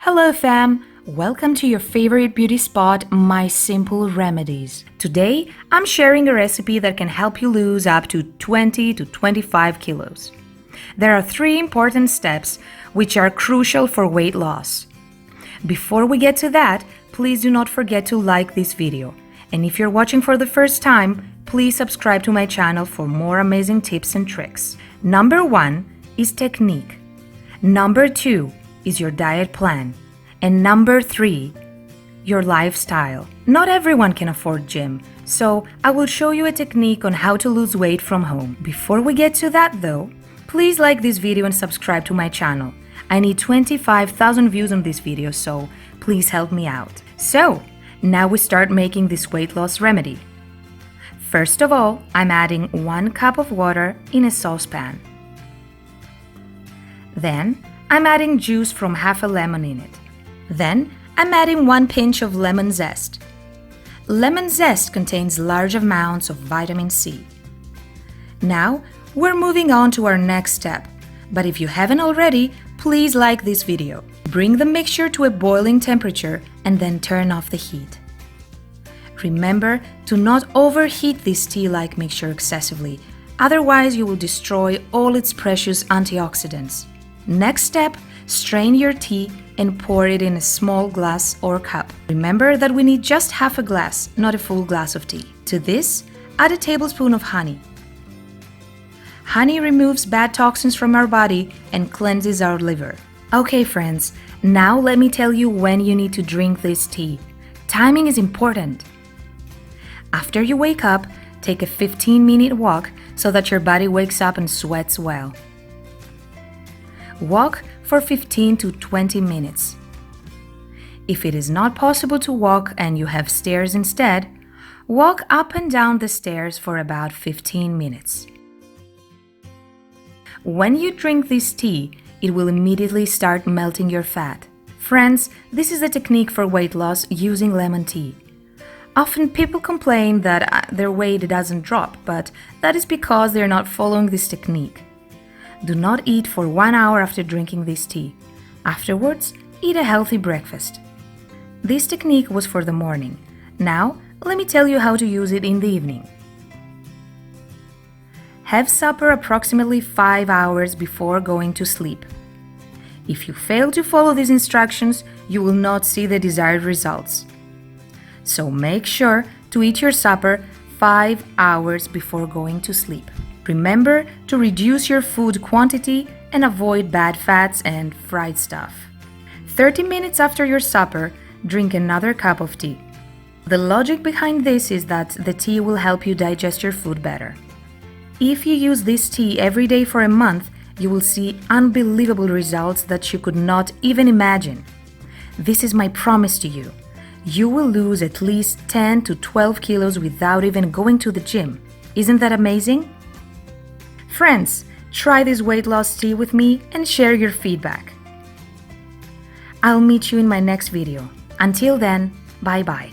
Hello fam! Welcome to your favorite beauty spot, My Simple Remedies. Today, I'm sharing a recipe that can help you lose up to 20 to 25 kilos. There are 3 important steps which are crucial for weight loss. Before we get to that, please do not forget to like this video. And if you're watching for the first time, please subscribe to my channel for more amazing tips and tricks. Number 1 is technique. Number 2 is your diet plan. And number 3, your lifestyle. Not everyone can afford gym, so I will show you a technique on how to lose weight from home. Before we get to that though, please like this video and subscribe to my channel. I need 25,000 views on this video, so please help me out. So, now we start making this weight loss remedy. First of all, I'm adding 1 cup of water in a saucepan. Then, I'm adding juice from half a lemon in it. Then, I'm adding 1 pinch of lemon zest. Lemon zest contains large amounts of vitamin C. Now, we're moving on to our next step. But if you haven't already, please like this video. Bring the mixture to a boiling temperature and then turn off the heat. Remember to not overheat this tea-like mixture excessively, otherwise you will destroy all its precious antioxidants. Next step, strain your tea and pour it in a small glass or cup. Remember that we need just half a glass, not a full glass of tea. To this, add a tablespoon of honey. Honey removes bad toxins from our body and cleanses our liver. Okay friends, now let me tell you when you need to drink this tea. Timing is important. After you wake up, take a 15-minute walk so that your body wakes up and sweats well. Walk for 15 to 20 minutes. If it is not possible to walk and you have stairs instead, walk up and down the stairs for about 15 minutes. When you drink this tea, it will immediately start melting your fat. Friends, this is a technique for weight loss using lemon tea. Often people complain that their weight doesn't drop, but that is because they are not following this technique. Do not eat for 1 hour after drinking this tea. Afterwards, eat a healthy breakfast. This technique was for the morning. Now, let me tell you how to use it in the evening. Have supper approximately 5 hours before going to sleep. If you fail to follow these instructions, you will not see the desired results. So make sure to eat your supper 5 hours before going to sleep. Remember to reduce your food quantity and avoid bad fats and fried stuff. 30 minutes after your supper, drink another cup of tea. The logic behind this is that the tea will help you digest your food better. If you use this tea every day for a month, you will see unbelievable results that you could not even imagine. This is my promise to you. You will lose at least 10 to 12 kilos without even going to the gym. Isn't that amazing? Friends, try this weight loss tea with me and share your feedback. I'll meet you in my next video. Until then, bye-bye.